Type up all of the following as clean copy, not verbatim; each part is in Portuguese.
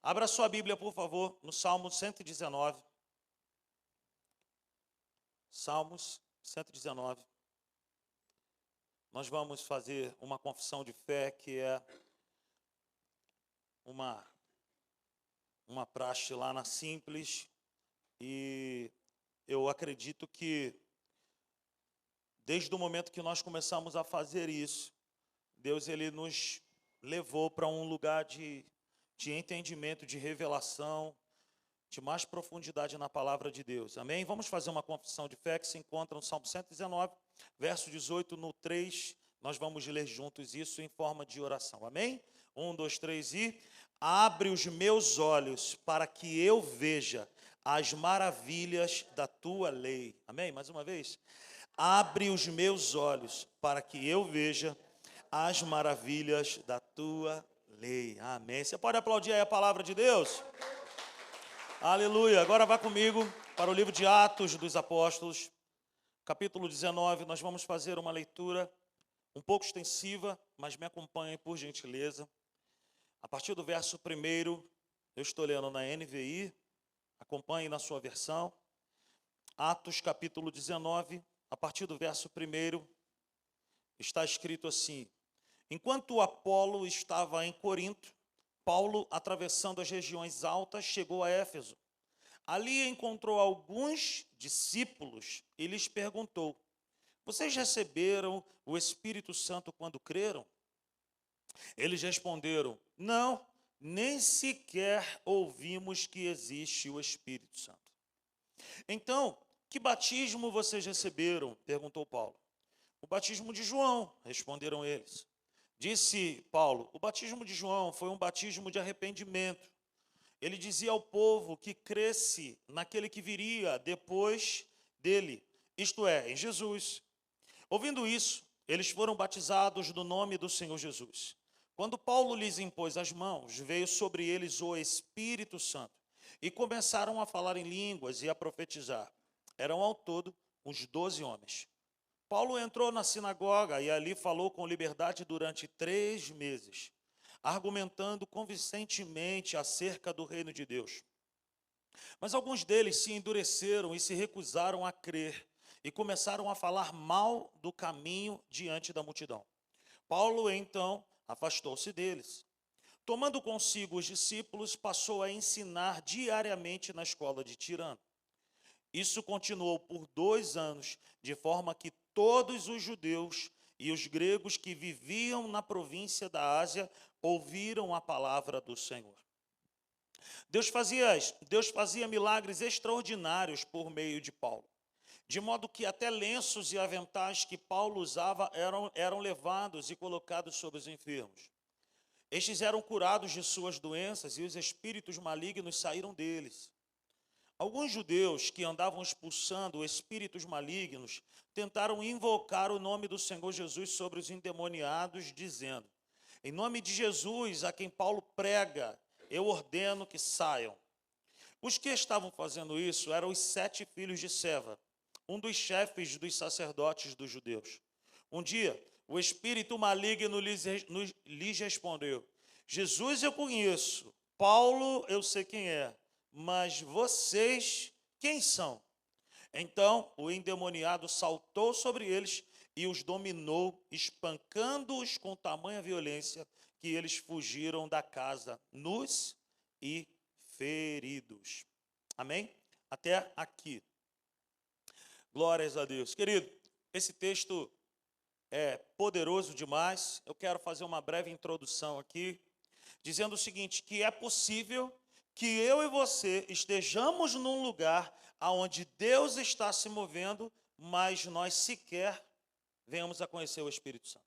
Abra sua Bíblia, por favor, no Salmo 119. Salmos 119. Nós vamos fazer uma confissão de fé que é uma praxe lá na Simples. E eu acredito que, desde o momento que nós começamos a fazer isso, Deus ele nos levou para um lugar de entendimento, de revelação, de mais profundidade na palavra de Deus. Amém? Vamos fazer uma confissão de fé que se encontra no Salmo 119, verso 18, no 3. Nós vamos ler juntos isso em forma de oração. Amém? 1, 2, 3 e... Abre os meus olhos para que eu veja as maravilhas da tua lei. Amém? Mais uma vez. Abre os meus olhos para que eu veja as maravilhas da tua lei. Amém. Você pode aplaudir aí a palavra de Deus? Aleluia. Agora vá comigo para o livro de Atos dos Apóstolos, capítulo 19. Nós vamos fazer uma leitura um pouco extensiva, mas me acompanhem por gentileza. A partir do verso 1, eu estou lendo na NVI, acompanhe na sua versão. Atos capítulo 19, a partir do verso 1, está escrito assim: Enquanto Apolo estava em Corinto, Paulo, atravessando as regiões altas, chegou a Éfeso. Ali encontrou alguns discípulos e lhes perguntou: Vocês receberam o Espírito Santo quando creram? Eles responderam: Não, nem sequer ouvimos que existe o Espírito Santo. Então, que batismo vocês receberam? Perguntou Paulo. O batismo de João, responderam eles. Disse Paulo: O batismo de João foi um batismo de arrependimento. Ele dizia ao povo que cresce naquele que viria depois dele, isto é, em Jesus. Ouvindo isso, eles foram batizados no nome do Senhor Jesus. Quando Paulo lhes impôs as mãos, veio sobre eles o Espírito Santo e começaram a falar em línguas e a profetizar. Eram ao todo uns 12 homens. Paulo entrou na sinagoga e ali falou com liberdade durante 3 meses, argumentando convincentemente acerca do reino de Deus. Mas alguns deles se endureceram e se recusaram a crer e começaram a falar mal do caminho diante da multidão. Paulo, então, afastou-se deles. Tomando consigo os discípulos, passou a ensinar diariamente na escola de Tirano. Isso continuou por 2 anos, de forma que todos os judeus e os gregos que viviam na província da Ásia ouviram a palavra do Senhor. Deus fazia milagres extraordinários por meio de Paulo, de modo que até lenços e aventais que Paulo usava eram levados e colocados sobre os enfermos. Estes eram curados de suas doenças e os espíritos malignos saíram deles. Alguns judeus que andavam expulsando espíritos malignos tentaram invocar o nome do Senhor Jesus sobre os endemoniados, dizendo: Em nome de Jesus, a quem Paulo prega, eu ordeno que saiam. Os que estavam fazendo isso eram os 7 filhos de Seva, um dos chefes dos sacerdotes dos judeus. Um dia, o espírito maligno lhes respondeu: Jesus eu conheço, Paulo eu sei quem é, mas vocês, quem são? Então o endemoniado saltou sobre eles e os dominou, espancando-os com tamanha violência que eles fugiram da casa, nus e feridos. Amém? Até aqui. Glórias a Deus. Querido, esse texto é poderoso demais. Eu quero fazer uma breve introdução aqui, dizendo o seguinte, que é possível que eu e você estejamos num lugar onde Deus está se movendo, mas nós sequer venhamos a conhecer o Espírito Santo.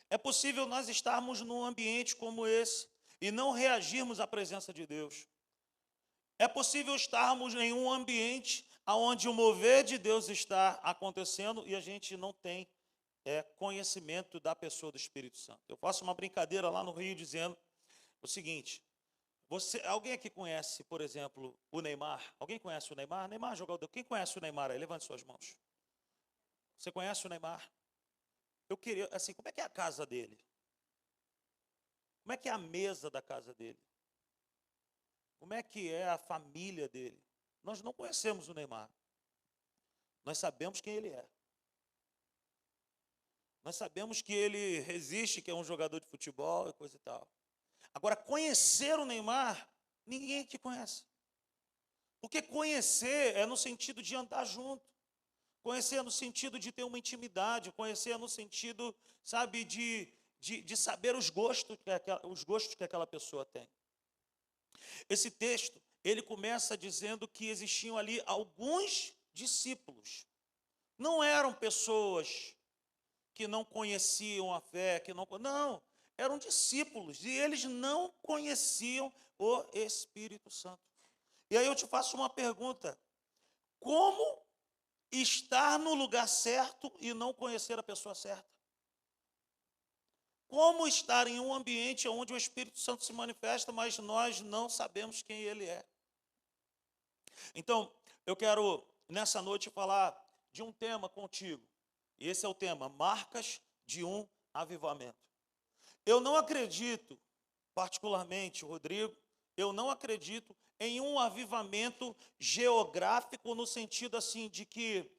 É possível nós estarmos num ambiente como esse e não reagirmos à presença de Deus. É possível estarmos em um ambiente onde o mover de Deus está acontecendo e a gente não tem conhecimento da pessoa do Espírito Santo. Eu faço uma brincadeira lá no Rio dizendo o seguinte: alguém aqui conhece, por exemplo, o Neymar? Alguém conhece o Neymar? Neymar jogador. Quem conhece o Neymar aí? Levante suas mãos. Você conhece o Neymar? Eu queria, assim, como é que é a casa dele? Como é que é a mesa da casa dele? Como é que é a família dele? Nós não conhecemos o Neymar. Nós sabemos quem ele é. Nós sabemos que ele resiste, que é um jogador de futebol e coisa e tal. Agora, conhecer o Neymar, ninguém aqui conhece. Porque conhecer é no sentido de andar junto. Conhecer é no sentido de ter uma intimidade. Conhecer é no sentido, sabe, de saber os gostos que aquela pessoa tem. Esse texto, ele começa dizendo que existiam ali alguns discípulos. Não eram pessoas que não conheciam a fé, não, eram discípulos e eles não conheciam o Espírito Santo. E aí eu te faço uma pergunta: como estar no lugar certo e não conhecer a pessoa certa? Como estar em um ambiente onde o Espírito Santo se manifesta, mas nós não sabemos quem ele é? Então, eu quero nessa noite falar de um tema contigo. E esse é o tema: marcas de um avivamento. Eu não acredito, particularmente, Rodrigo, eu não acredito em um avivamento geográfico no sentido assim de que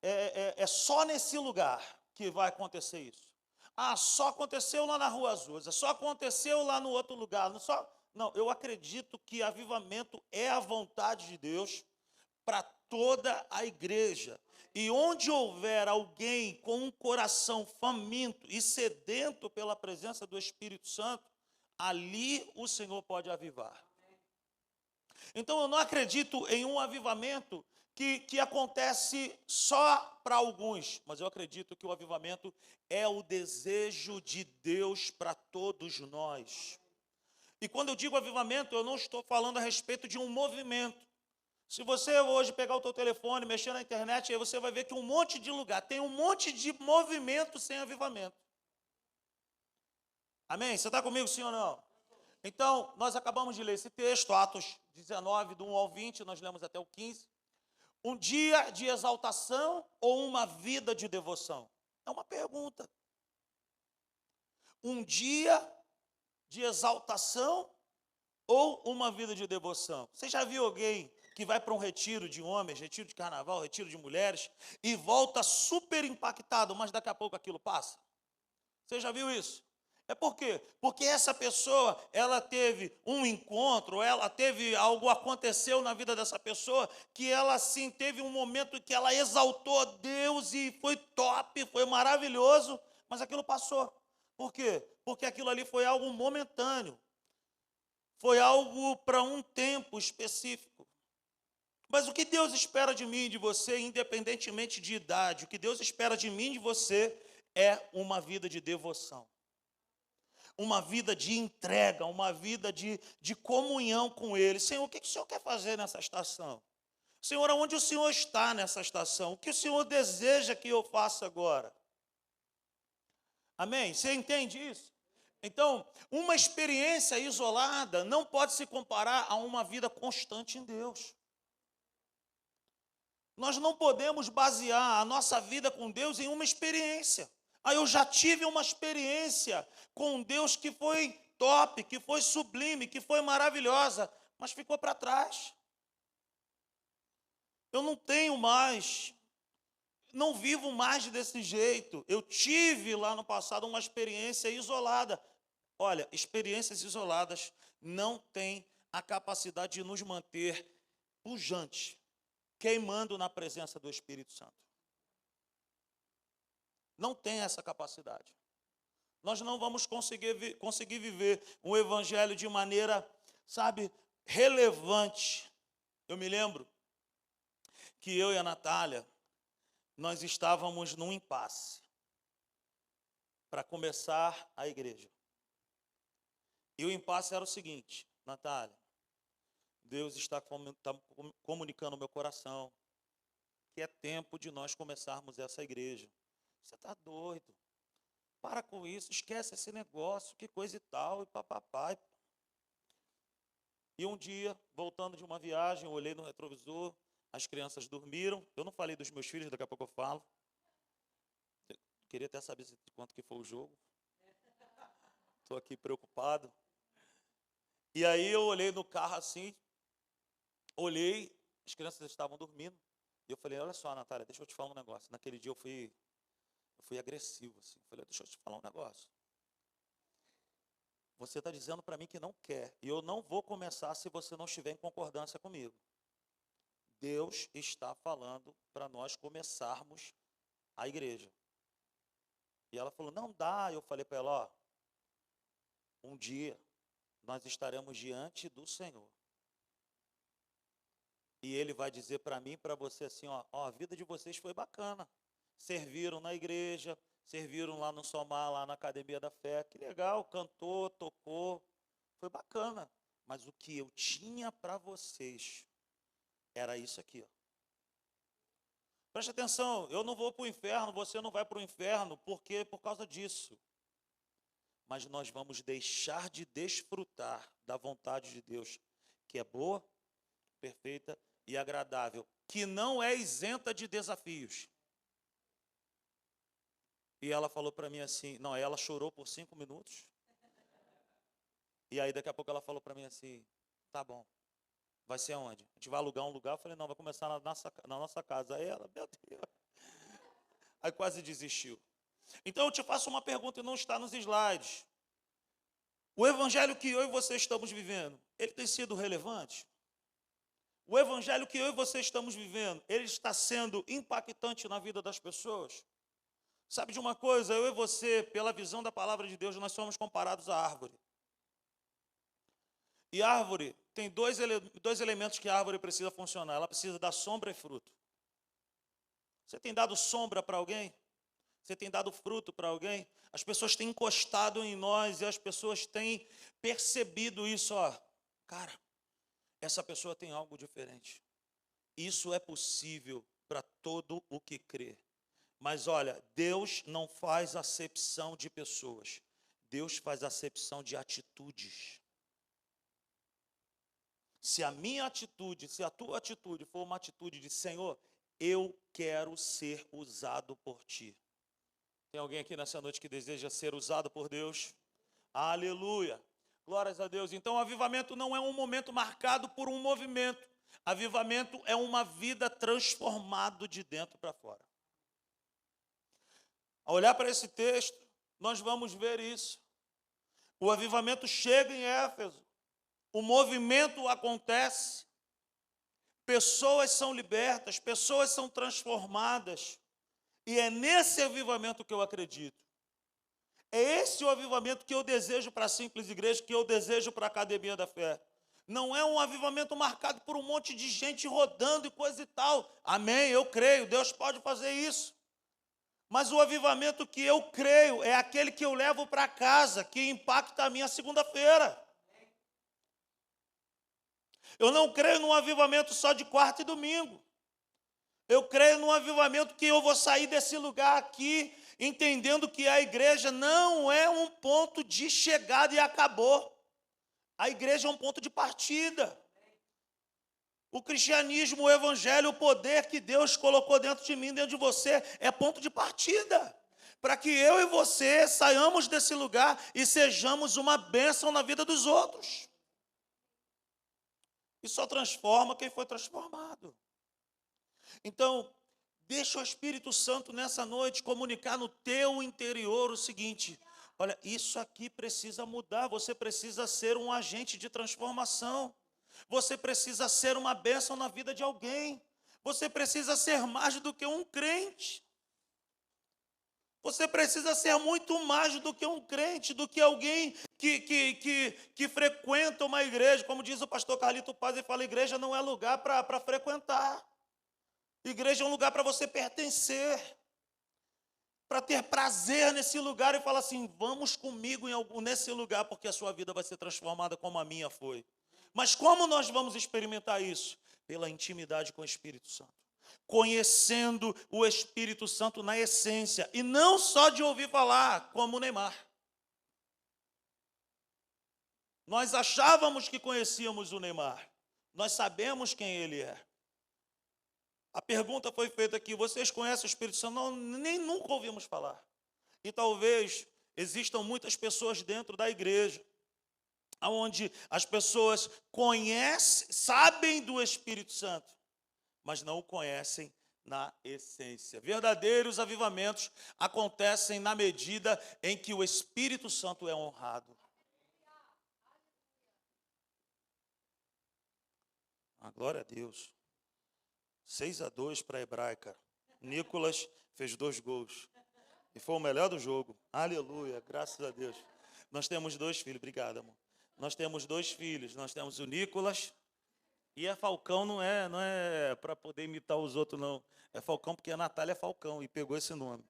é só nesse lugar que vai acontecer isso. Só aconteceu lá na Rua Azul, só aconteceu lá no outro lugar. Não, eu acredito que avivamento é a vontade de Deus para toda a igreja. E onde houver alguém com um coração faminto e sedento pela presença do Espírito Santo, ali o Senhor pode avivar. Então eu não acredito em um avivamento que acontece só para alguns, mas eu acredito que o avivamento é o desejo de Deus para todos nós. E quando eu digo avivamento, eu não estou falando a respeito de um movimento. Se você hoje pegar o teu telefone, mexer na internet, aí você vai ver que um monte de lugar, tem um monte de movimento sem avivamento. Amém? Você está comigo, sim ou não? Então, nós acabamos de ler esse texto, Atos 19, do 1 ao 20, nós lemos até o 15. Um dia de exaltação ou uma vida de devoção? É uma pergunta. Um dia de exaltação ou uma vida de devoção? Você já viu alguém que vai para um retiro de homens, retiro de carnaval, retiro de mulheres, e volta super impactado, mas daqui a pouco aquilo passa? Você já viu isso? É por quê? Porque essa pessoa, ela teve um encontro, ela teve algo, aconteceu na vida dessa pessoa, que ela assim, teve um momento que ela exaltou a Deus e foi top, foi maravilhoso, mas aquilo passou. Por quê? Porque aquilo ali foi algo momentâneo. Foi algo para um tempo específico. Mas o que Deus espera de mim e de você, independentemente de idade, o que Deus espera de mim e de você é uma vida de devoção. Uma vida de entrega, uma vida de comunhão com Ele. Senhor, o que o Senhor quer fazer nessa estação? Senhor, aonde o Senhor está nessa estação? O que o Senhor deseja que eu faça agora? Amém? Você entende isso? Então, uma experiência isolada não pode se comparar a uma vida constante em Deus. Nós não podemos basear a nossa vida com Deus em uma experiência. Eu já tive uma experiência com Deus que foi top, que foi sublime, que foi maravilhosa, mas ficou para trás. Eu não tenho mais, não vivo mais desse jeito. Eu tive lá no passado uma experiência isolada. Olha, experiências isoladas não têm a capacidade de nos manter pujantes, queimando na presença do Espírito Santo. Não tem essa capacidade. Nós não vamos conseguir viver um evangelho de maneira, sabe, relevante. Eu me lembro que eu e a Natália, nós estávamos num impasse para começar a igreja. E o impasse era o seguinte: Natália, Deus está comunicando ao meu coração que é tempo de nós começarmos essa igreja. Você está doido? Para com isso, esquece esse negócio, que coisa e tal, e papapá. E um dia, voltando de uma viagem, eu olhei no retrovisor, as crianças dormiram. Eu não falei dos meus filhos, daqui a pouco eu falo. Eu queria até saber de quanto que foi o jogo. Estou aqui preocupado. E aí eu olhei no carro assim, olhei, as crianças estavam dormindo. E eu falei, olha só, Natália, deixa eu te falar um negócio. Naquele dia eu fui agressivo, assim. Eu falei, deixa eu te falar um negócio. Você está dizendo para mim que não quer. E eu não vou começar se você não estiver em concordância comigo. Deus está falando para nós começarmos a igreja. E ela falou, não dá. Eu falei para ela, ó, um dia nós estaremos diante do Senhor. E Ele vai dizer para mim e para você assim, ó, a vida de vocês foi bacana. Serviram na igreja, serviram lá no Somar, lá na Academia da Fé. Que legal, cantou, tocou, foi bacana. Mas o que eu tinha para vocês era isso aqui, ó. Preste atenção, eu não vou para o inferno, você não vai para o inferno, porque por causa disso. Mas nós vamos deixar de desfrutar da vontade de Deus, que é boa, perfeita e agradável, que não é isenta de desafios. E ela falou para mim assim, não, ela chorou por 5 minutos. E aí daqui a pouco ela falou para mim assim, tá bom, vai ser onde? A gente vai alugar um lugar? Eu falei, não, vai começar na nossa casa. Aí ela, meu Deus. Aí quase desistiu. Então eu te faço uma pergunta e não está nos slides. O evangelho que eu e você estamos vivendo, ele tem sido relevante? O evangelho que eu e você estamos vivendo, ele está sendo impactante na vida das pessoas? Sabe de uma coisa? Eu e você, pela visão da palavra de Deus, nós somos comparados à árvore. E árvore, tem dois elementos que a árvore precisa funcionar. Ela precisa dar sombra e fruto. Você tem dado sombra para alguém? Você tem dado fruto para alguém? As pessoas têm encostado em nós e as pessoas têm percebido isso. Ó, cara, essa pessoa tem algo diferente. Isso é possível para todo o que crê. Mas olha, Deus não faz acepção de pessoas. Deus faz acepção de atitudes. Se a minha atitude, se a tua atitude for uma atitude de Senhor, eu quero ser usado por ti. Tem alguém aqui nessa noite que deseja ser usado por Deus? Aleluia! Glórias a Deus. Então, o avivamento não é um momento marcado por um movimento. Avivamento é uma vida transformada de dentro para fora. Ao olhar para esse texto, nós vamos ver isso. O avivamento chega em Éfeso. O movimento acontece. Pessoas são libertas, pessoas são transformadas. E é nesse avivamento que eu acredito. É esse o avivamento que eu desejo para a Simples Igreja, que eu desejo para a Academia da Fé. Não é um avivamento marcado por um monte de gente rodando e coisa e tal. Amém, eu creio, Deus pode fazer isso. Mas o avivamento que eu creio é aquele que eu levo para casa, que impacta a minha segunda-feira. Eu não creio num avivamento só de quarta e domingo. Eu creio num avivamento que eu vou sair desse lugar aqui, entendendo que a igreja não é um ponto de chegada e acabou. A igreja é um ponto de partida. O cristianismo, o evangelho, o poder que Deus colocou dentro de mim, dentro de você, é ponto de partida. Para que eu e você saiamos desse lugar e sejamos uma bênção na vida dos outros. E só transforma quem foi transformado. Então, deixa o Espírito Santo nessa noite comunicar no teu interior o seguinte: olha, isso aqui precisa mudar, você precisa ser um agente de transformação. Você precisa ser uma bênção na vida de alguém. Você precisa ser mais do que um crente. Você precisa ser muito mais do que um crente, do que alguém que frequenta uma igreja. Como diz o pastor Carlito Paz, ele fala, igreja não é lugar para frequentar. Igreja é um lugar para você pertencer, para ter prazer nesse lugar e falar assim, vamos comigo nesse lugar, porque a sua vida vai ser transformada como a minha foi. Mas como nós vamos experimentar isso? Pela intimidade com o Espírito Santo. Conhecendo o Espírito Santo na essência, e não só de ouvir falar, como o Neymar. Nós achávamos que conhecíamos o Neymar, nós sabemos quem ele é. A pergunta foi feita aqui, vocês conhecem o Espírito Santo? Não, nem nunca ouvimos falar. E talvez existam muitas pessoas dentro da igreja onde as pessoas conhecem, sabem do Espírito Santo, mas não o conhecem na essência. Verdadeiros avivamentos acontecem na medida em que o Espírito Santo é honrado. A glória a Deus. 6-2 para a Hebraica. Nicolas fez 2 gols. E foi o melhor do jogo. Aleluia, graças a Deus. Nós temos 2 filhos, obrigado, amor. Nós temos 2 filhos. Nós temos o Nicolas. E a Falcão não é para poder imitar os outros, não. É Falcão porque a Natália é Falcão e pegou esse nome.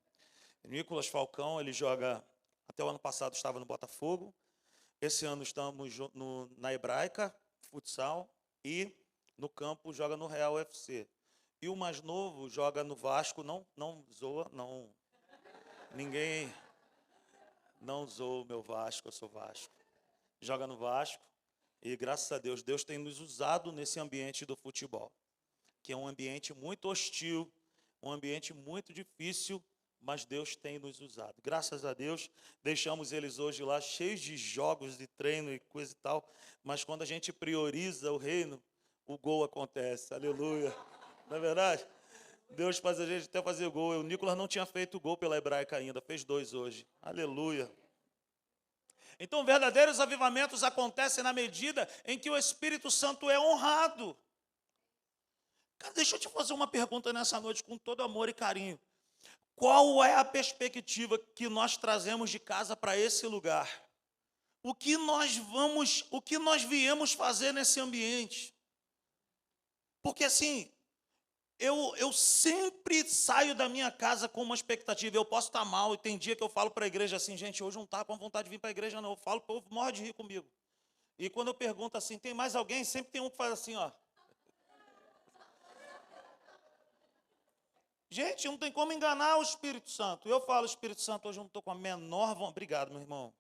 Nicolas Falcão, ele joga, até o ano passado estava no Botafogo. Esse ano estamos na Hebraica, futsal, e no campo joga no Real FC. E o mais novo joga no Vasco, não zoa, não. Ninguém não zoa o meu Vasco, eu sou Vasco. Joga no Vasco e, graças a Deus, Deus tem nos usado nesse ambiente do futebol, que é um ambiente muito hostil, um ambiente muito difícil, mas Deus tem nos usado. Graças a Deus, deixamos eles hoje lá cheios de jogos, de treino e coisa e tal, mas quando a gente prioriza o reino, o gol acontece. Aleluia. Não é verdade? Deus faz a gente até fazer gol. O Nicolas não tinha feito gol pela Hebraica ainda, fez 2 hoje. Aleluia. Então, verdadeiros avivamentos acontecem na medida em que o Espírito Santo é honrado. Cara, deixa eu te fazer uma pergunta nessa noite com todo amor e carinho. Qual é a perspectiva que nós trazemos de casa para esse lugar? O que nós viemos fazer nesse ambiente? Porque assim, eu sempre saio da minha casa com uma expectativa. Eu posso estar mal e tem dia que eu falo para a igreja assim, gente, hoje não está com vontade de vir para a igreja não. Eu falo, o povo morre de rir comigo. E quando eu pergunto assim, tem mais alguém? Sempre tem um que faz assim, ó. Gente, não tem como enganar o Espírito Santo. Eu falo, Espírito Santo, hoje eu não estou com a menor vontade. Obrigado, meu irmão.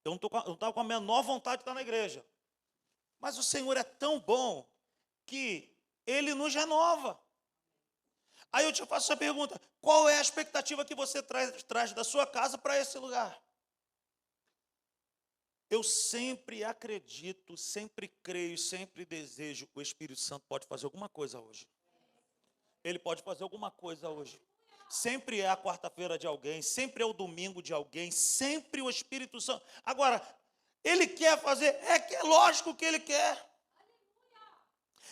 Eu não estava com a menor vontade de estar na igreja. Mas o Senhor é tão bom que Ele nos renova. Aí eu te faço essa pergunta, qual é a expectativa que você traz da sua casa para esse lugar? Eu sempre acredito, sempre creio, sempre desejo, o Espírito Santo pode fazer alguma coisa hoje. Ele pode fazer alguma coisa hoje. Sempre é a quarta-feira de alguém, sempre é o domingo de alguém, sempre o Espírito Santo. Agora, Ele quer fazer, é lógico que Ele quer.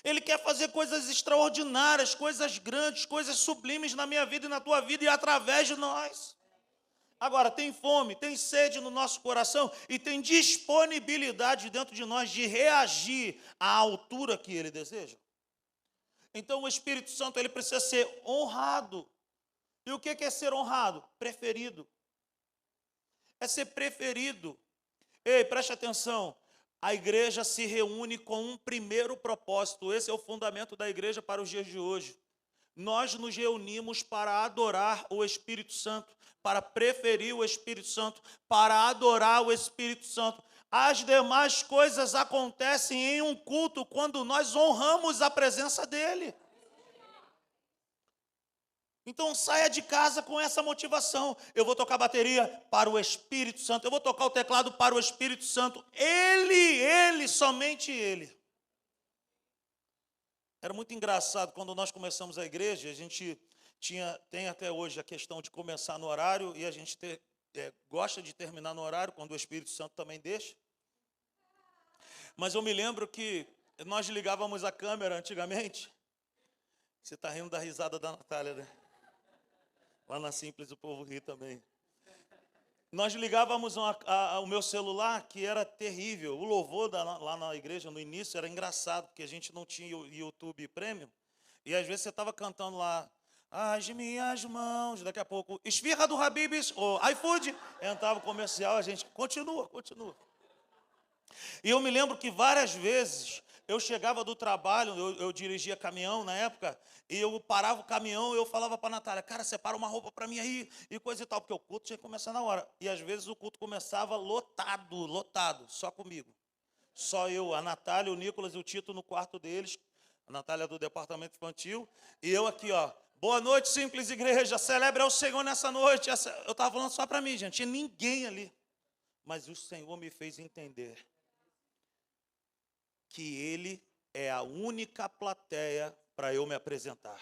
Ele quer fazer coisas extraordinárias, coisas grandes, coisas sublimes na minha vida e na tua vida e através de nós. Agora, tem fome, tem sede no nosso coração e tem disponibilidade dentro de nós de reagir à altura que Ele deseja. Então, o Espírito Santo ele precisa ser honrado. E o que é ser honrado? Preferido. É ser preferido. Ei, preste atenção. A igreja se reúne com um primeiro propósito. Esse é o fundamento da igreja para os dias de hoje. Nós nos reunimos para adorar o Espírito Santo, para preferir o Espírito Santo, para adorar o Espírito Santo. As demais coisas acontecem em um culto quando nós honramos a presença dEle. Então saia de casa com essa motivação. Eu vou tocar bateria para o Espírito Santo. Eu vou tocar o teclado para o Espírito Santo. Ele, somente Ele. Era muito engraçado, quando nós começamos a igreja, a gente tem até hoje a questão de começar no horário, e a gente gosta de terminar no horário, quando o Espírito Santo também deixa. Mas eu me lembro que nós ligávamos a câmera antigamente. Você está rindo da risada da Natália, né? Lá na Simples o povo ri também. Nós ligávamos o meu celular, que era terrível. O louvor lá na igreja, no início, era engraçado, porque a gente não tinha o YouTube Premium. E às vezes você estava cantando lá, as minhas mãos, daqui a pouco, esfirra do Habib's, ou iFood, entrava o comercial, a gente, continua. E eu me lembro que várias vezes eu chegava do trabalho, eu dirigia caminhão na época, e eu parava o caminhão e eu falava para a Natália, cara, separa uma roupa para mim aí, e coisa e tal, porque o culto tinha que começar na hora. E às vezes o culto começava lotado, só comigo. Só eu, a Natália, o Nicolas e o Tito no quarto deles, a Natália do departamento infantil, e eu aqui, ó, boa noite, Simples Igreja, celebre ao Senhor nessa noite. Eu estava falando só para mim, gente, tinha ninguém ali. Mas o Senhor me fez entender que Ele é a única plateia para eu me apresentar.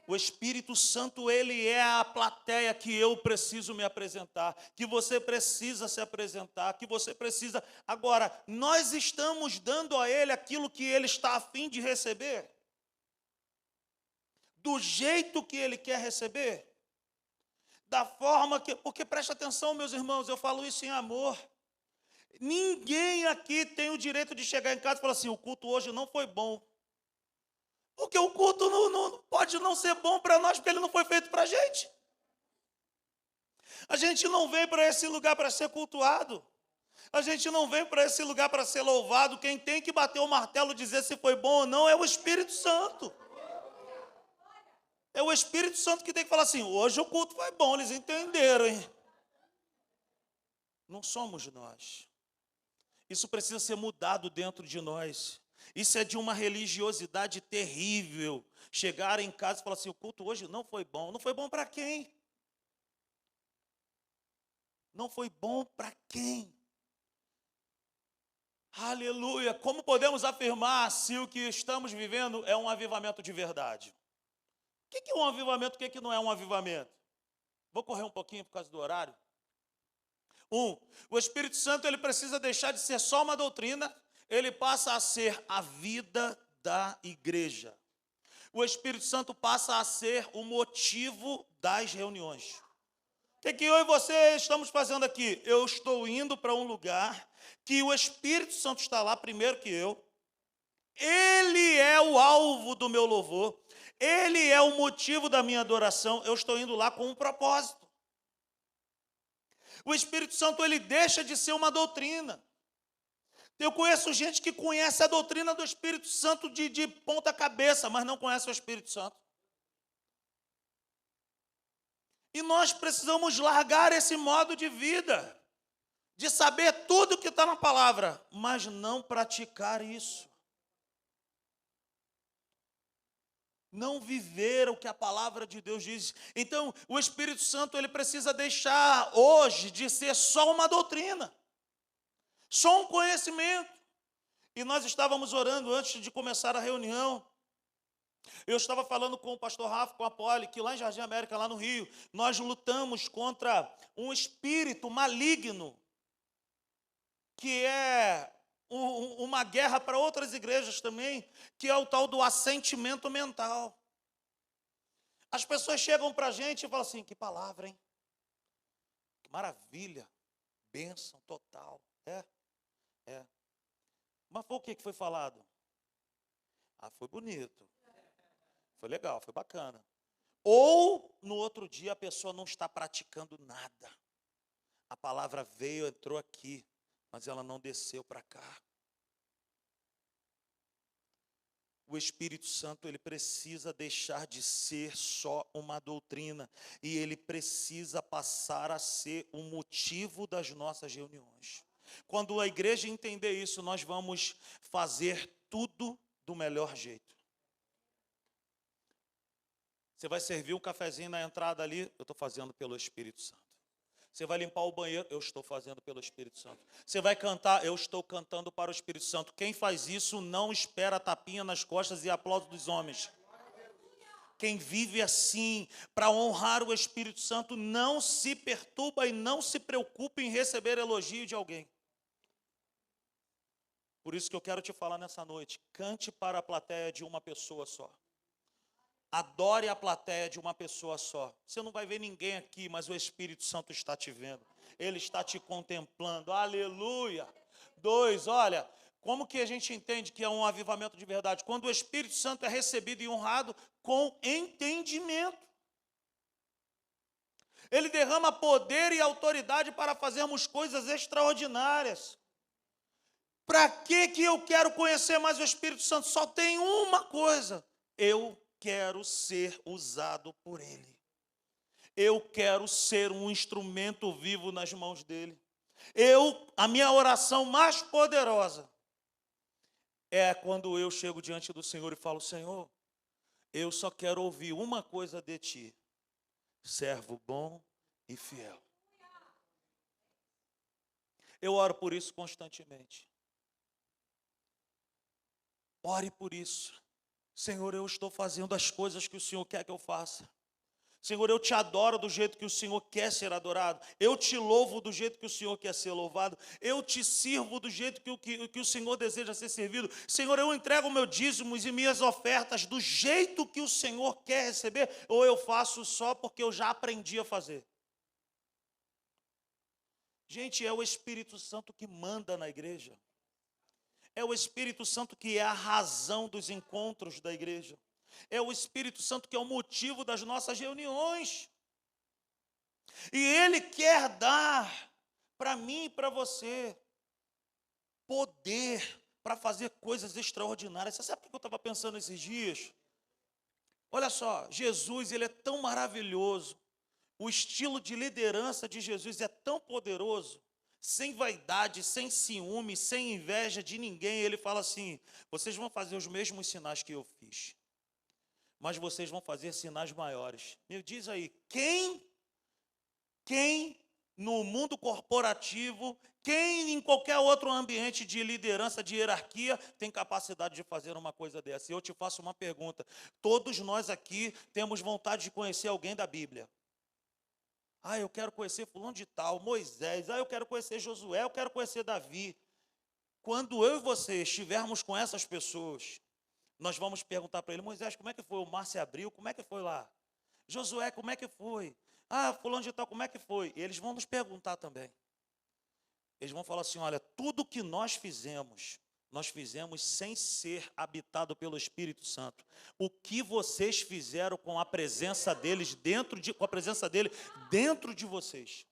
O Espírito Santo, Ele é a plateia que eu preciso me apresentar, que você precisa se apresentar, que você precisa... Agora, nós estamos dando a Ele aquilo que Ele está a fim de receber? Do jeito que Ele quer receber? Da forma que... Porque presta atenção, meus irmãos, eu falo isso em amor. Ninguém aqui tem o direito de chegar em casa e falar assim, o culto hoje não foi bom. Porque o culto não pode não ser bom para nós, porque ele não foi feito para a gente. A gente não vem para esse lugar para ser cultuado. A gente não vem para esse lugar para ser louvado. Quem tem que bater o martelo e dizer se foi bom ou não é o Espírito Santo. É o Espírito Santo que tem que falar assim, hoje o culto foi bom, eles entenderam, hein? Não somos nós. Isso precisa ser mudado dentro de nós. Isso é de uma religiosidade terrível. Chegar em casa e falar assim, o culto hoje não foi bom. Não foi bom para quem? Não foi bom para quem? Aleluia! Como podemos afirmar se o que estamos vivendo é um avivamento de verdade? O que é um avivamento, o que não é um avivamento? Vou correr um pouquinho por causa do horário. O Espírito Santo, ele precisa deixar de ser só uma doutrina, ele passa a ser a vida da igreja. O Espírito Santo passa a ser o motivo das reuniões. O que eu e você estamos fazendo aqui? Eu estou indo para um lugar que o Espírito Santo está lá primeiro que eu. Ele é o alvo do meu louvor. Ele é o motivo da minha adoração. Eu estou indo lá com um propósito. O Espírito Santo, ele deixa de ser uma doutrina. Eu conheço gente que conhece a doutrina do Espírito Santo de ponta cabeça, mas não conhece o Espírito Santo. E nós precisamos largar esse modo de vida, de saber tudo que está na palavra, mas não praticar isso. Não viver o que a palavra de Deus diz. Então, o Espírito Santo, ele precisa deixar hoje de ser só uma doutrina, só um conhecimento. E nós estávamos orando antes de começar a reunião. Eu estava falando com o pastor Rafa, com a Poli, que lá em Jardim América, lá no Rio, nós lutamos contra um espírito maligno, que é uma guerra para outras igrejas também, que é o tal do assentimento mental. As pessoas chegam para a gente e falam assim, que palavra, hein? Que maravilha, bênção total. É. Mas foi o que foi falado? Ah, foi bonito. Foi legal, foi bacana. Ou, no outro dia, a pessoa não está praticando nada. A palavra veio, entrou aqui, mas ela não desceu para cá. O Espírito Santo, ele precisa deixar de ser só uma doutrina. E ele precisa passar a ser o motivo das nossas reuniões. Quando a igreja entender isso, nós vamos fazer tudo do melhor jeito. Você vai servir um cafezinho na entrada ali, eu estou fazendo pelo Espírito Santo. Você vai limpar o banheiro, eu estou fazendo pelo Espírito Santo. Você vai cantar, eu estou cantando para o Espírito Santo. Quem faz isso não espera tapinha nas costas e aplauso dos homens. Quem vive assim, para honrar o Espírito Santo, não se perturba e não se preocupa em receber elogio de alguém. Por isso que eu quero te falar nessa noite, cante para a plateia de uma pessoa só. Adore a plateia de uma pessoa só. Você não vai ver ninguém aqui, mas o Espírito Santo está te vendo. Ele está te contemplando. Aleluia. 2, olha, como que a gente entende que é um avivamento de verdade? Quando o Espírito Santo é recebido e honrado com entendimento. Ele derrama poder e autoridade para fazermos coisas extraordinárias. Para que eu quero conhecer mais o Espírito Santo? Só tem uma coisa. Eu quero ser usado por Ele. Eu quero ser um instrumento vivo nas mãos dEle. A minha oração mais poderosa é quando eu chego diante do Senhor e falo, Senhor, eu só quero ouvir uma coisa de Ti, servo bom e fiel. Eu oro por isso constantemente. ore por isso. Senhor, eu estou fazendo as coisas que o Senhor quer que eu faça. Senhor, eu te adoro do jeito que o Senhor quer ser adorado. Eu te louvo do jeito que o Senhor quer ser louvado. Eu te sirvo do jeito que o Senhor deseja ser servido. Senhor, eu entrego meus dízimos e minhas ofertas do jeito que o Senhor quer receber, ou eu faço só porque eu já aprendi a fazer. Gente, é o Espírito Santo que manda na igreja. É o Espírito Santo que é a razão dos encontros da igreja. É o Espírito Santo que é o motivo das nossas reuniões. E Ele quer dar para mim e para você poder para fazer coisas extraordinárias. Você sabe o que eu estava pensando esses dias? Olha só, Jesus, Ele é tão maravilhoso. O estilo de liderança de Jesus é tão poderoso, sem vaidade, sem ciúme, sem inveja de ninguém. Ele fala assim: vocês vão fazer os mesmos sinais que eu fiz, mas vocês vão fazer sinais maiores. Me diz aí, quem no mundo corporativo, quem em qualquer outro ambiente de liderança, de hierarquia, tem capacidade de fazer uma coisa dessa? E eu te faço uma pergunta: todos nós aqui temos vontade de conhecer alguém da Bíblia. Ah, eu quero conhecer fulano de tal, Moisés. Ah, eu quero conhecer Josué, eu quero conhecer Davi. Quando eu e você estivermos com essas pessoas, nós vamos perguntar para ele: Moisés, como é que foi? O mar se abriu, como é que foi lá? Josué, como é que foi? Ah, fulano de tal, como é que foi? E eles vão nos perguntar também. Eles vão falar assim: olha, tudo que nós fizemos sem ser habitado pelo Espírito Santo. O que vocês fizeram com a presença deles com a presença dele dentro de vocês?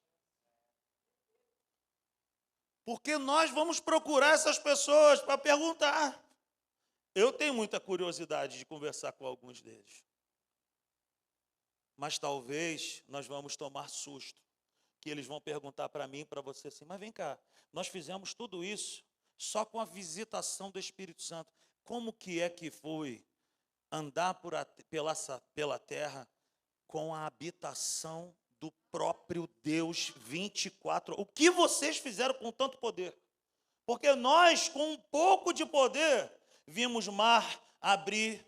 Porque nós vamos procurar essas pessoas para perguntar. Eu tenho muita curiosidade de conversar com alguns deles. Mas talvez nós vamos tomar susto, que eles vão perguntar para mim e para você assim: mas vem cá, nós fizemos tudo isso só com a visitação do Espírito Santo. Como que é que foi andar pela terra com a habitação do próprio Deus 24 horas? O que vocês fizeram com tanto poder? Porque nós, com um pouco de poder, vimos mar abrir,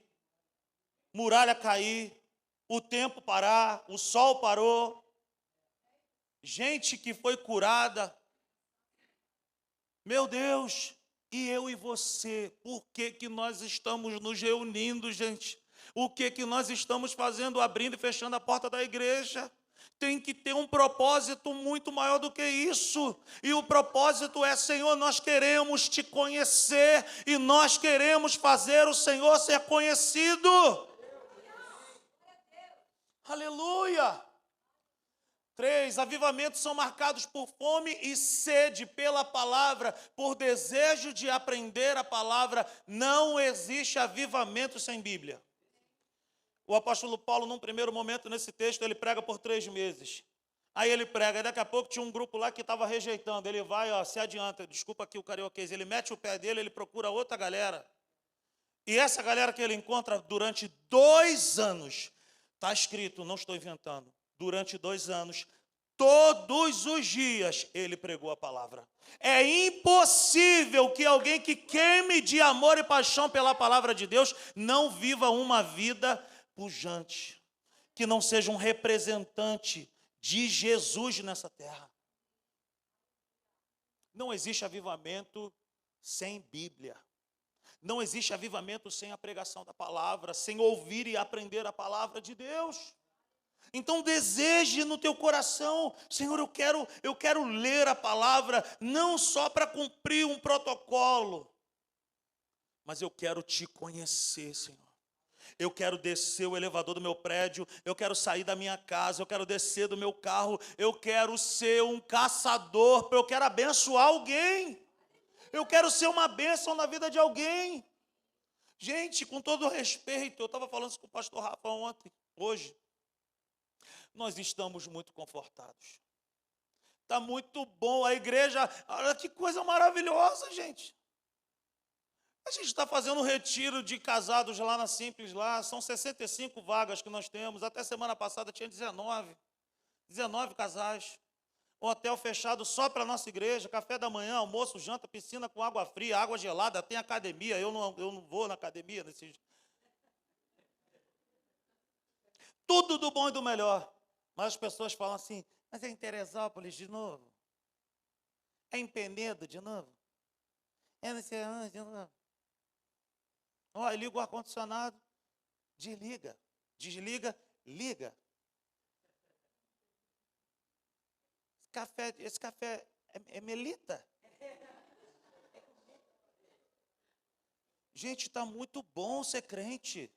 muralha cair, o tempo parar, o sol parou, gente que foi curada. Meu Deus, e eu e você, por que nós estamos nos reunindo, gente? O que nós estamos fazendo, abrindo e fechando a porta da igreja? Tem que ter um propósito muito maior do que isso. E o propósito é: Senhor, nós queremos te conhecer e nós queremos fazer o Senhor ser conhecido. Aleluia! 3, avivamentos são marcados por fome e sede pela palavra, por desejo de aprender a palavra. Não existe avivamento sem Bíblia. O apóstolo Paulo, num primeiro momento, nesse texto, ele prega por 3 meses. Aí ele prega, e daqui a pouco tinha um grupo lá que estava rejeitando. Ele vai, se adianta, desculpa aqui o carioquês, ele mete o pé dele, ele procura outra galera. E essa galera que ele encontra durante 2 anos, está escrito, não estou inventando, durante 2 anos, todos os dias ele pregou a palavra. É impossível que alguém que queime de amor e paixão pela palavra de Deus não viva uma vida pujante, que não seja um representante de Jesus nessa terra. Não existe avivamento sem Bíblia. Não existe avivamento sem a pregação da palavra, sem ouvir e aprender a palavra de Deus. Então deseje no teu coração: Senhor, eu quero ler a palavra, não só para cumprir um protocolo, mas eu quero te conhecer, Senhor. Eu quero descer o elevador do meu prédio, eu quero sair da minha casa, eu quero descer do meu carro, eu quero ser um caçador, eu quero abençoar alguém. Eu quero ser uma bênção na vida de alguém. Gente, com todo respeito, eu estava falando isso com o pastor Rafa hoje. Nós estamos muito confortados. Está muito bom a igreja. Olha que coisa maravilhosa, gente. A gente está fazendo um retiro de casados lá na Simples, lá. São 65 vagas que nós temos. Até semana passada tinha 19 casais. hotel fechado só para a nossa igreja, café da manhã, almoço, janta, piscina com água fria, água gelada, tem academia, eu não vou na academia. Tudo do bom e do melhor. Mas as pessoas falam assim, mas é em Teresópolis de novo? É em Penedo de novo? É não sei onde de novo? Ó, liga o ar-condicionado, desliga, liga. Esse café é melita. Gente, está muito bom ser crente.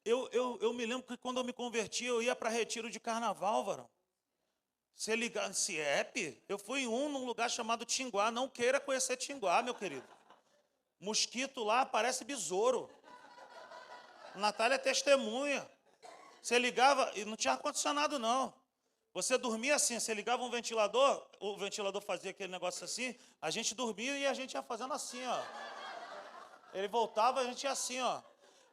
Eu me lembro que quando eu me converti, eu ia para retiro de carnaval, varão. Você ligar, CIEP, eu fui num lugar chamado Tinguá. Não queira conhecer Tinguá, meu querido. Mosquito lá parece besouro. Natália é testemunha. Você ligava e não tinha ar-condicionado, não. Você dormia assim, você ligava um ventilador, o ventilador fazia aquele negócio assim, a gente dormia e a gente ia fazendo assim, ó. Ele voltava, a gente ia assim, ó.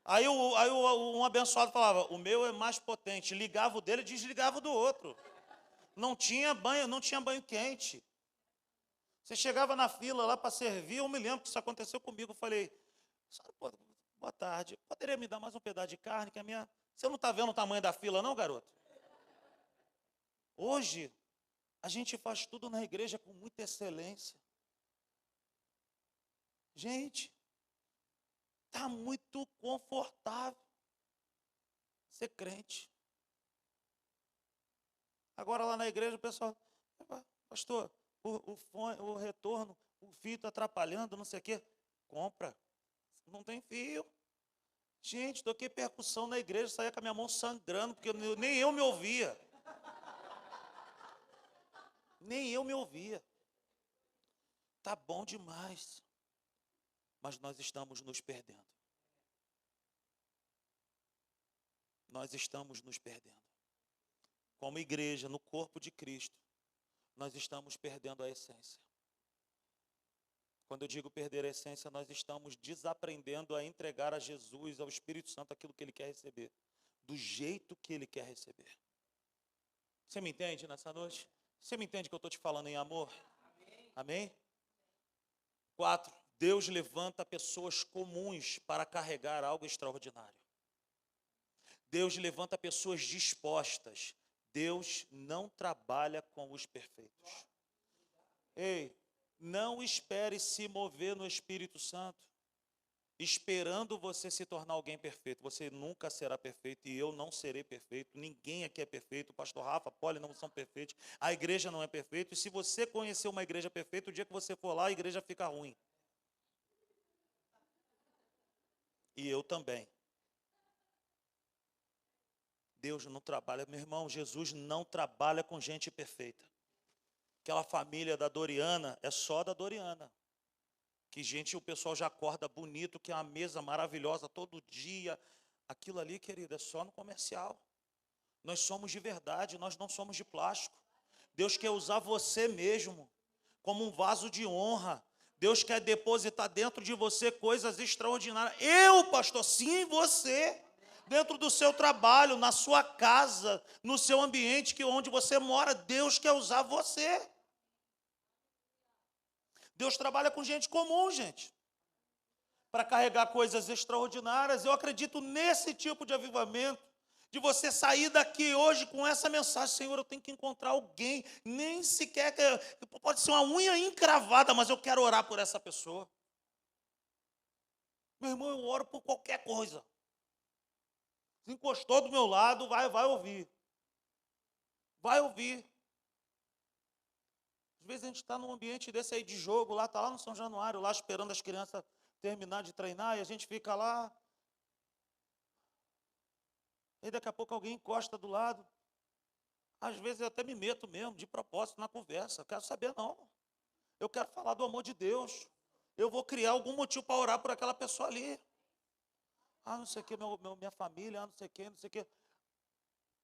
Aí um abençoado falava, o meu é mais potente. Ligava o dele e desligava o do outro. Não tinha banho quente. Você chegava na fila lá para servir, eu me lembro que isso aconteceu comigo. Eu falei, boa tarde, poderia me dar mais um pedaço de carne? Que a minha... Você não está vendo o tamanho da fila, não, garoto? Hoje, a gente faz tudo na igreja com muita excelência. Gente, está muito confortável ser crente. Agora lá na igreja o pessoal, pastor, o retorno, o fio está atrapalhando, não sei o quê. Compra, não tem fio. Gente, toquei percussão na igreja, saía com a minha mão sangrando, porque nem eu me ouvia. Nem eu me ouvia. Tá bom demais. Mas nós estamos nos perdendo. Nós estamos nos perdendo. Como igreja, no corpo de Cristo, nós estamos perdendo a essência. Quando eu digo perder a essência, nós estamos desaprendendo a entregar a Jesus, ao Espírito Santo, aquilo que Ele quer receber, do jeito que Ele quer receber. Você me entende nessa noite? Você me entende que eu estou te falando em amor? Amém? 4. Deus levanta pessoas comuns para carregar algo extraordinário. Deus levanta pessoas dispostas. Deus não trabalha com os perfeitos. Ei, não espere se mover no Espírito Santo, esperando você se tornar alguém perfeito. Você nunca será perfeito e eu não serei perfeito. Ninguém aqui é perfeito. O pastor Rafa, Poli não são perfeitos. A igreja não é perfeita. E se você conhecer uma igreja perfeita, o dia que você for lá, a igreja fica ruim. E eu também. Deus não trabalha, meu irmão, Jesus não trabalha com gente perfeita. Aquela família da Doriana é só da Doriana. Que gente, o pessoal já acorda bonito, que é uma mesa maravilhosa todo dia. Aquilo ali, querido, é só no comercial. Nós somos de verdade, nós não somos de plástico. Deus quer usar você mesmo como um vaso de honra. Deus quer depositar dentro de você coisas extraordinárias. Eu, pastor, sim, você. Dentro do seu trabalho, na sua casa, no seu ambiente onde você mora, Deus quer usar você. Deus trabalha com gente comum, gente, para carregar coisas extraordinárias. Eu acredito nesse tipo de avivamento, de você sair daqui hoje com essa mensagem: Senhor, eu tenho que encontrar alguém, nem sequer, pode ser uma unha encravada, mas eu quero orar por essa pessoa. Meu irmão, eu oro por qualquer coisa. Se encostou do meu lado, vai ouvir. Vai ouvir. Às vezes a gente está num ambiente desse aí de jogo, lá, está lá no São Januário, lá esperando as crianças terminar de treinar, e a gente fica lá. E daqui a pouco alguém encosta do lado. Às vezes eu até me meto mesmo, de propósito, na conversa. Eu quero saber, não. Eu quero falar do amor de Deus. Eu vou criar algum motivo para orar por aquela pessoa ali. Ah, não sei o que, minha família, ah, não sei o que, não sei o que.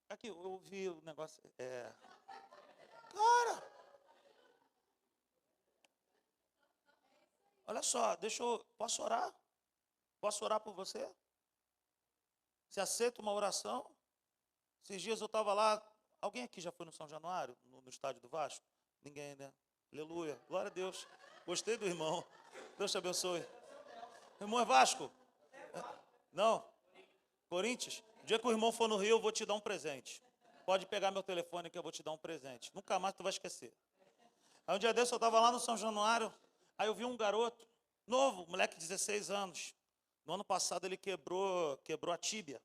Aqui, eu ouvi o negócio. Cara, olha só, posso orar? Posso orar por você? Você aceita uma oração? Esses dias eu estava lá Alguém aqui já foi no São Januário, no estádio do Vasco? Ninguém, né? Aleluia. Glória a Deus. Gostei do irmão. Deus te abençoe. Irmão é Vasco? Não? Corinthians? O dia que o irmão for no Rio, eu vou te dar um presente. Pode pegar meu telefone que eu vou te dar um presente. Nunca mais tu vai esquecer. Aí um dia desse eu estava lá no São Januário, aí eu vi um garoto, novo, moleque de 16 anos. No ano passado ele quebrou a tíbia.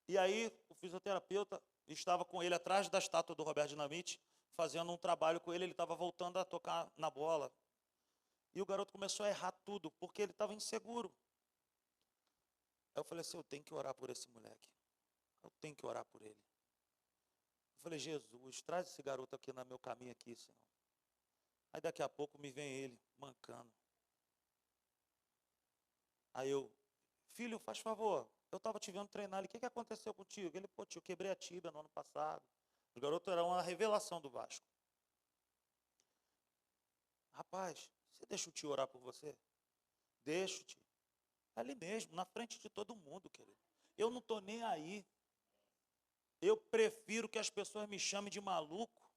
E aí o fisioterapeuta estava com ele atrás da estátua do Roberto Dinamite, fazendo um trabalho com ele, ele estava voltando a tocar na bola. E o garoto começou a errar tudo, porque ele estava inseguro. Aí eu falei assim, eu tenho que orar por esse moleque. Eu tenho que orar por ele. Eu falei, Jesus, traz esse garoto aqui no meu caminho aqui, Senhor. Aí daqui a pouco me vem ele, mancando. Aí eu, filho, faz favor, eu estava te vendo treinar. Ele, o que aconteceu contigo? Ele, pô, tio, eu quebrei a tíbia no ano passado. O garoto era uma revelação do Vasco. Rapaz, você deixa o tio orar por você? Deixo, tio. Ali mesmo, na frente de todo mundo, querido. Eu não estou nem aí. Eu prefiro que as pessoas me chamem de maluco,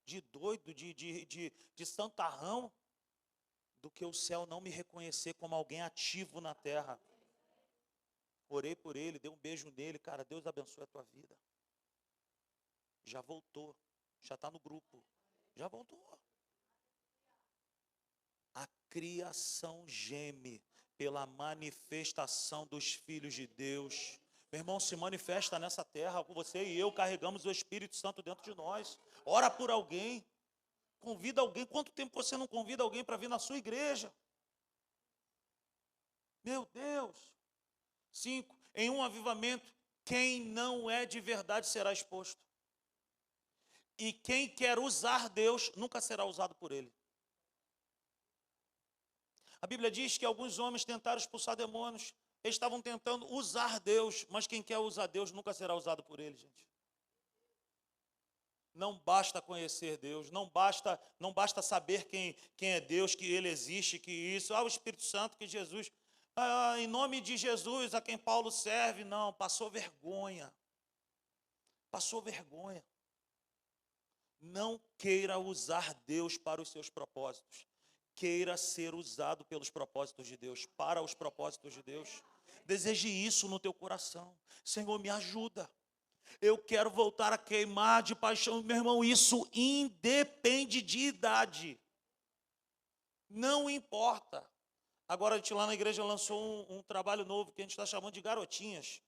de doido, de santarrão, do que o céu não me reconhecer como alguém ativo na terra. Orei por ele, dei um beijo nele. Cara, Deus abençoe a tua vida. Já voltou. Já está no grupo. Já voltou. A criação geme pela manifestação dos filhos de Deus. Meu irmão, se manifesta nessa terra. Você e eu carregamos o Espírito Santo dentro de nós. Ora por alguém. Convida alguém. Quanto tempo você não convida alguém para vir na sua igreja? Meu Deus. 5. Em um avivamento, quem não é de verdade será exposto. E quem quer usar Deus nunca será usado por ele. A Bíblia diz que alguns homens tentaram expulsar demônios. Eles estavam tentando usar Deus, mas quem quer usar Deus nunca será usado por ele, gente. Não basta conhecer Deus, não basta saber quem é Deus, que Ele existe, que isso, o Espírito Santo, que Jesus, em nome de Jesus, a quem Paulo serve, não, passou vergonha. Passou vergonha. Não queira usar Deus para os seus propósitos. Queira ser usado pelos propósitos de Deus, para os propósitos de Deus. Deseje isso no teu coração. Senhor, me ajuda. Eu quero voltar a queimar de paixão. Meu irmão, isso independe de idade. Não importa. Agora a gente lá na igreja lançou um trabalho novo que a gente está chamando de garotinhas.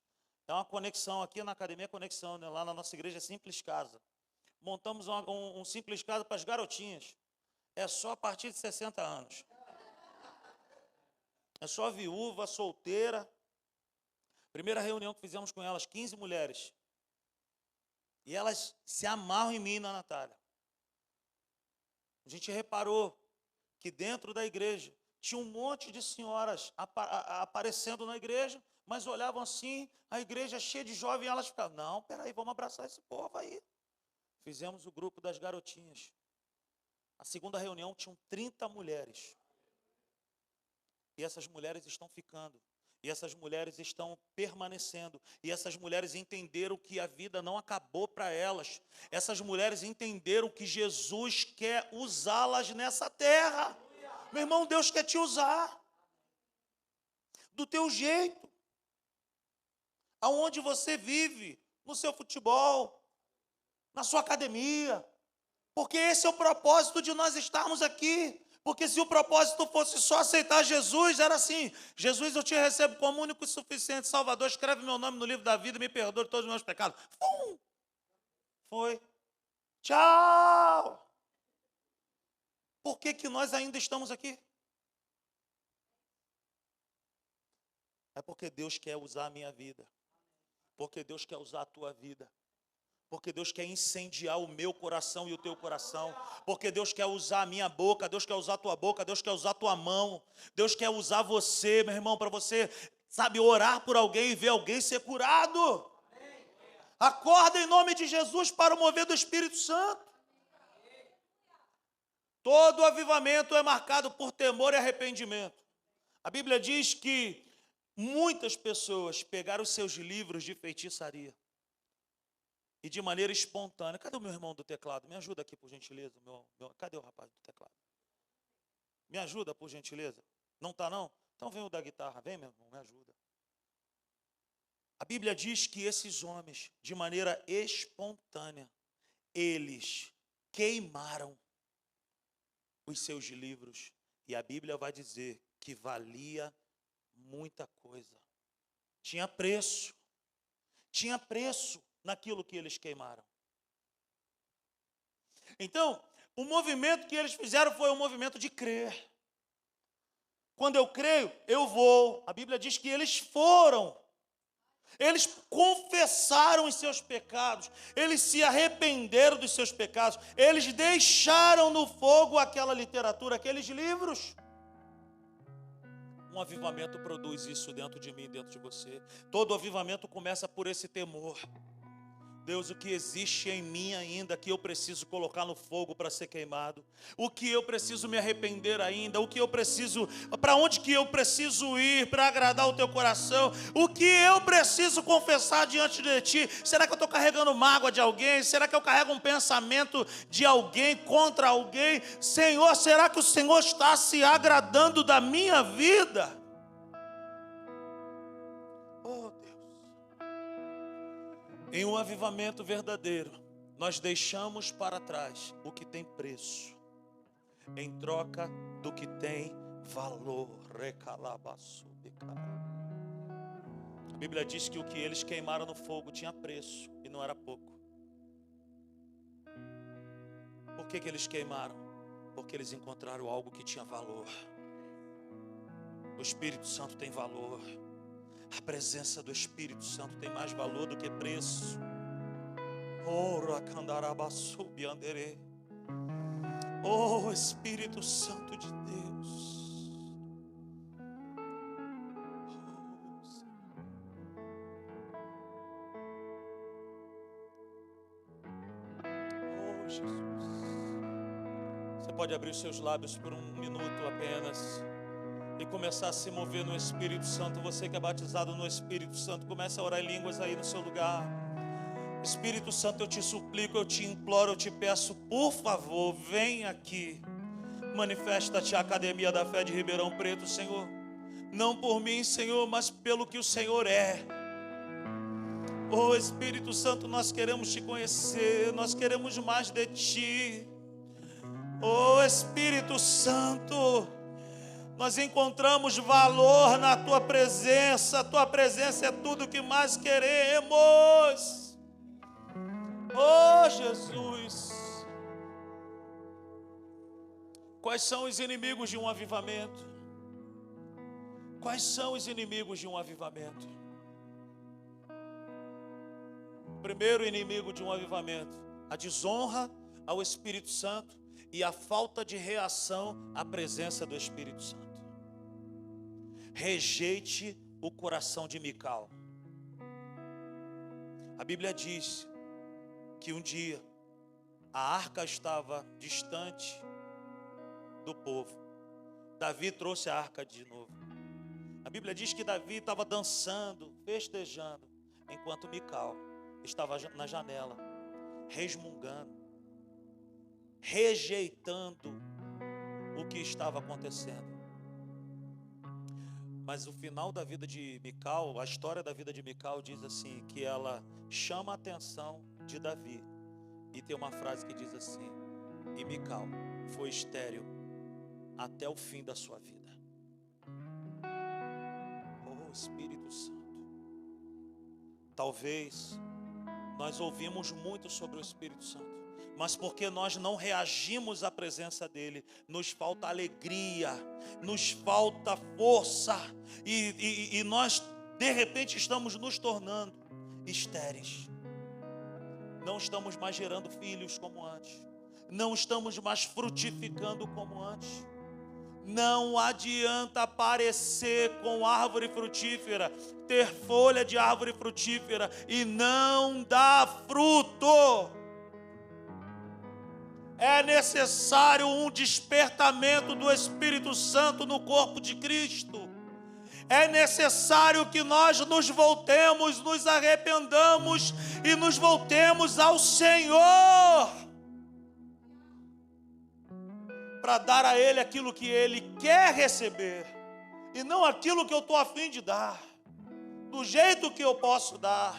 É uma conexão aqui na Academia Conexão, né? Lá na nossa igreja Simples Casa. Montamos um Simples Casa para as garotinhas. É só a partir de 60 anos. É só viúva, solteira. Primeira reunião que fizemos com elas, 15 mulheres. E elas se amarram em mim e na Natália. A gente reparou que dentro da igreja tinha um monte de senhoras aparecendo na igreja, mas olhavam assim, a igreja cheia de jovens, e elas ficavam, não, peraí, vamos abraçar esse povo aí. Fizemos o grupo das garotinhas. A segunda reunião tinham 30 mulheres. E essas mulheres estão ficando. E essas mulheres estão permanecendo. E essas mulheres entenderam que a vida não acabou para elas. Essas mulheres entenderam que Jesus quer usá-las nessa terra. Meu irmão, Deus quer te usar. Do teu jeito. Aonde você vive. No seu futebol. Na sua academia. Porque esse é o propósito de nós estarmos aqui. Porque se o propósito fosse só aceitar Jesus, era assim, Jesus, eu te recebo como único e suficiente Salvador, escreve meu nome no livro da vida e me perdoe todos os meus pecados. Fum! Foi. Tchau! Por que nós ainda estamos aqui? É porque Deus quer usar a minha vida. Porque Deus quer usar a tua vida. Porque Deus quer incendiar o meu coração e o teu coração. Porque Deus quer usar a minha boca, Deus quer usar a tua boca, Deus quer usar a tua mão. Deus quer usar você, meu irmão, para você, sabe, orar por alguém e ver alguém ser curado. Acorda em nome de Jesus para o mover do Espírito Santo. Todo avivamento é marcado por temor e arrependimento. A Bíblia diz que muitas pessoas pegaram os seus livros de feitiçaria. e de maneira espontânea. Cadê o meu irmão do teclado? Me ajuda aqui, por gentileza. Cadê o rapaz do teclado? Me ajuda, por gentileza. Não está, não? Então vem o da guitarra. Vem, meu irmão, me ajuda. A Bíblia diz que esses homens, de maneira espontânea, eles queimaram os seus livros. E a Bíblia vai dizer que valia muita coisa. Tinha preço. Tinha preço naquilo que eles queimaram. Então, o movimento que eles fizeram foi um movimento de crer. Quando eu creio, eu vou. A Bíblia diz que eles foram. Eles confessaram os seus pecados. Eles se arrependeram dos seus pecados. Eles deixaram no fogo aquela literatura, aqueles livros. Um avivamento produz isso dentro de mim, dentro de você. Todo avivamento começa por esse temor. Deus, o que existe em mim ainda que eu preciso colocar no fogo para ser queimado? O que eu preciso me arrepender ainda? O que eu preciso, para onde que eu preciso ir para agradar o teu coração? O que eu preciso confessar diante de ti? Será que eu estou carregando mágoa de alguém? Será que eu carrego um pensamento de alguém contra alguém? Senhor, será que o Senhor está se agradando da minha vida? Em um avivamento verdadeiro, nós deixamos para trás o que tem preço, em troca do que tem valor. A Bíblia diz que o que eles queimaram no fogo tinha preço, e não era pouco. Por que eles queimaram? Porque eles encontraram algo que tinha valor. O Espírito Santo tem valor. A presença do Espírito Santo tem mais valor do que preço. Oh, Espírito Santo de Deus. Oh, Jesus. Você pode abrir os seus lábios por um minuto apenas e começar a se mover no Espírito Santo. Você que é batizado no Espírito Santo, comece a orar em línguas aí no seu lugar. Espírito Santo, eu te suplico, eu te imploro, eu te peço, por favor, vem aqui. Manifesta-te a Academia da Fé de Ribeirão Preto, Senhor. Não por mim, Senhor, mas pelo que o Senhor é. Oh, Espírito Santo, nós queremos te conhecer, nós queremos mais de ti. Oh, Espírito Santo, nós encontramos valor na tua presença. A tua presença é tudo o que mais queremos. Oh, Jesus. Quais são os inimigos de um avivamento? Quais são os inimigos de um avivamento? O primeiro inimigo de um avivamento: a desonra ao Espírito Santo e a falta de reação à presença do Espírito Santo. Rejeite o coração de Mical. A Bíblia diz que um dia a arca estava distante do povo. Davi trouxe a arca de novo. A Bíblia diz que Davi estava dançando, festejando, enquanto Mical estava na janela, resmungando, rejeitando o que estava acontecendo. Mas o final da vida de Mical, a história da vida de Mical diz assim, que ela chama a atenção de Davi. E tem uma frase que diz assim: e Mical foi estéril até o fim da sua vida. Oh, Espírito Santo. Talvez nós ouvimos muito sobre o Espírito Santo, mas porque nós não reagimos à presença dele, nos falta alegria, nos falta força, e nós de repente estamos nos tornando estéreis. Não estamos mais gerando filhos como antes, não estamos mais frutificando como antes. Não adianta aparecer com árvore frutífera, ter folha de árvore frutífera e não dar fruto. É necessário um despertamento do Espírito Santo no corpo de Cristo. É necessário que nós nos voltemos, nos arrependamos e nos voltemos ao Senhor, para dar a Ele aquilo que Ele quer receber, e não aquilo que eu estou a fim de dar, do jeito que eu posso dar.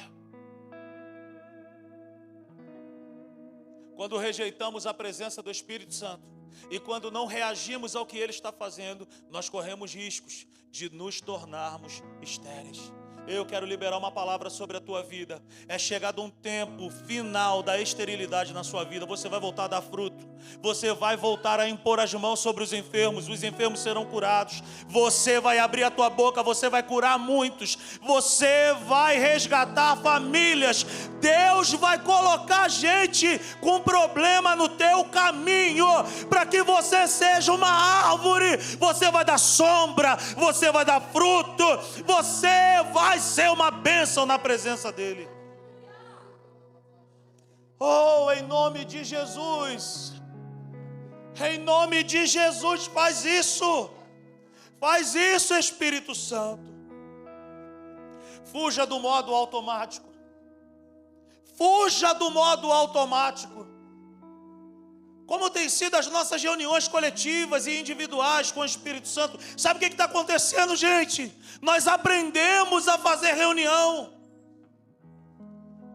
Quando rejeitamos a presença do Espírito Santo e quando não reagimos ao que Ele está fazendo, nós corremos riscos de nos tornarmos estéreis. Eu quero liberar uma palavra sobre a tua vida. É chegado um tempo final da esterilidade na sua vida. Você vai voltar a dar fruto. Você vai voltar a impor as mãos sobre os enfermos serão curados. Você vai abrir a tua boca, você vai curar muitos. Você vai resgatar famílias. Deus vai colocar gente com problema no teu caminho, para que você seja uma árvore. Você vai dar sombra, você vai dar fruto, você vai ser uma bênção na presença dEle. Oh, em nome de Jesus, em nome de Jesus, faz isso, Espírito Santo. Fuja do modo automático, fuja do modo automático. Como tem sido as nossas reuniões coletivas e individuais com o Espírito Santo. Sabe o que está acontecendo, gente? Nós aprendemos a fazer reunião.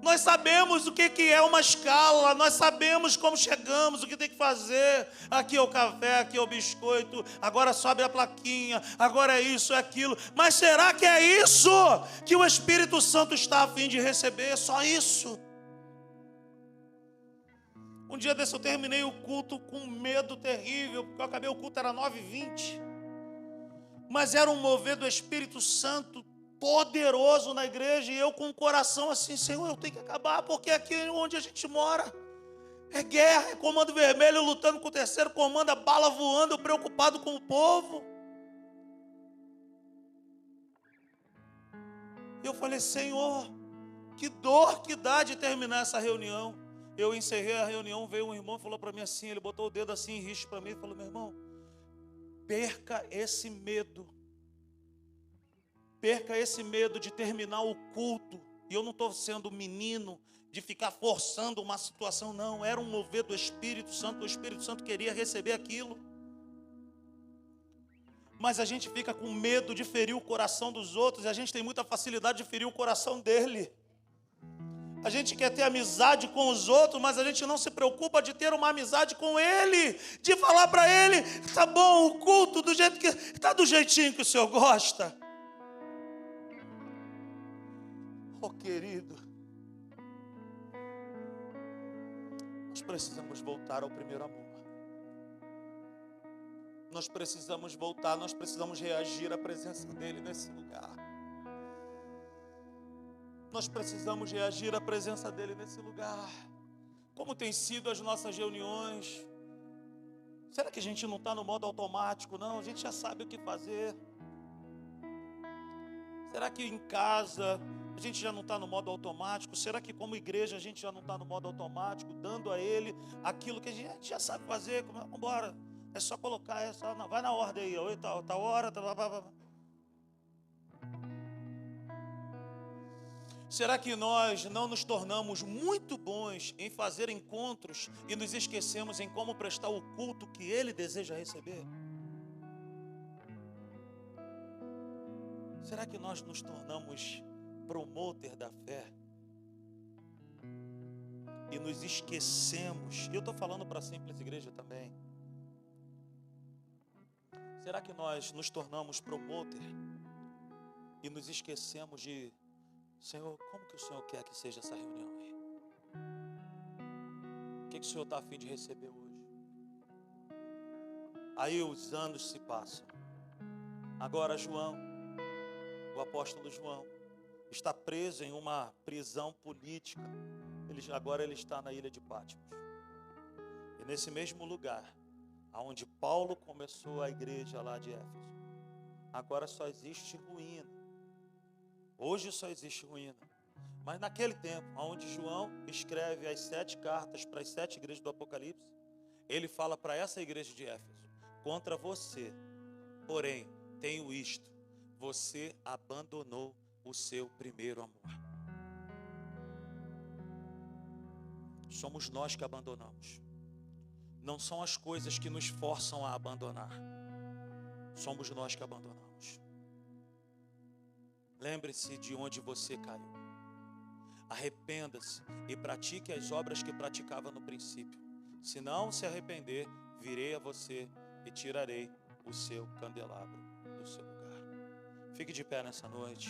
Nós sabemos o que é uma escala. Nós sabemos como chegamos, o que tem que fazer. Aqui é o café, aqui é o biscoito. Agora sobe a plaquinha. Agora é isso, é aquilo. Mas será que é isso que o Espírito Santo está a fim de receber? Só isso? Um dia desse eu terminei o culto com medo terrível, porque eu acabei o culto, era 9h20. Mas era um mover do Espírito Santo poderoso na igreja, e eu com o coração assim, Senhor, eu tenho que acabar, porque aqui onde a gente mora é guerra, é comando vermelho lutando com o terceiro comando, a bala voando, eu preocupado com o povo. Eu falei, Senhor, que dor que dá de terminar essa reunião. Eu encerrei a reunião, veio um irmão e falou para mim assim, ele botou o dedo assim em risco para mim e falou, meu irmão, perca esse medo de terminar o culto. E eu não estou sendo menino de ficar forçando uma situação, não, era um mover do Espírito Santo, o Espírito Santo queria receber aquilo. Mas a gente fica com medo de ferir o coração dos outros, e a gente tem muita facilidade de ferir o coração dele. A gente quer ter amizade com os outros, mas a gente não se preocupa de ter uma amizade com Ele, de falar para Ele, tá bom, o culto do jeito que está, do jeitinho que o Senhor gosta. Oh, querido, nós precisamos voltar ao primeiro amor. Nós precisamos voltar, nós precisamos reagir à presença dEle nesse lugar. Nós precisamos reagir à presença dEle nesse lugar. Como tem sido as nossas reuniões? Será que a gente não está no modo automático? Não, a gente já sabe o que fazer. Será que em casa a gente já não está no modo automático? Será que como igreja a gente já não está no modo automático, dando a Ele aquilo que a gente já sabe fazer? Vamos embora, é só colocar, vai na ordem aí, oi, tá hora, Será que nós não nos tornamos muito bons em fazer encontros e nos esquecemos em como prestar o culto que Ele deseja receber? Será que nós nos tornamos promotor da fé e nos esquecemos? Eu estou falando para a Simples Igreja também. Será que nós nos tornamos promotor e nos esquecemos de, Senhor, como que o Senhor quer que seja essa reunião aí? O que o Senhor está a fim de receber hoje? Aí os anos se passam. Agora João, o apóstolo João, está preso em uma prisão política. Agora ele está na ilha de Patmos. E nesse mesmo lugar, onde Paulo começou a igreja lá de Éfeso, agora só existe ruína. Hoje só existe ruína. Mas naquele tempo, onde João escreve as 7 cartas para as 7 igrejas do Apocalipse, ele fala para essa igreja de Éfeso, contra você, porém, tenho isto, você abandonou o seu primeiro amor. Somos nós que abandonamos. Não são as coisas que nos forçam a abandonar. Somos nós que abandonamos. Lembre-se de onde você caiu. Arrependa-se e pratique as obras que praticava no princípio. Se não se arrepender, virei a você e tirarei o seu candelabro do seu lugar. Fique de pé nessa noite.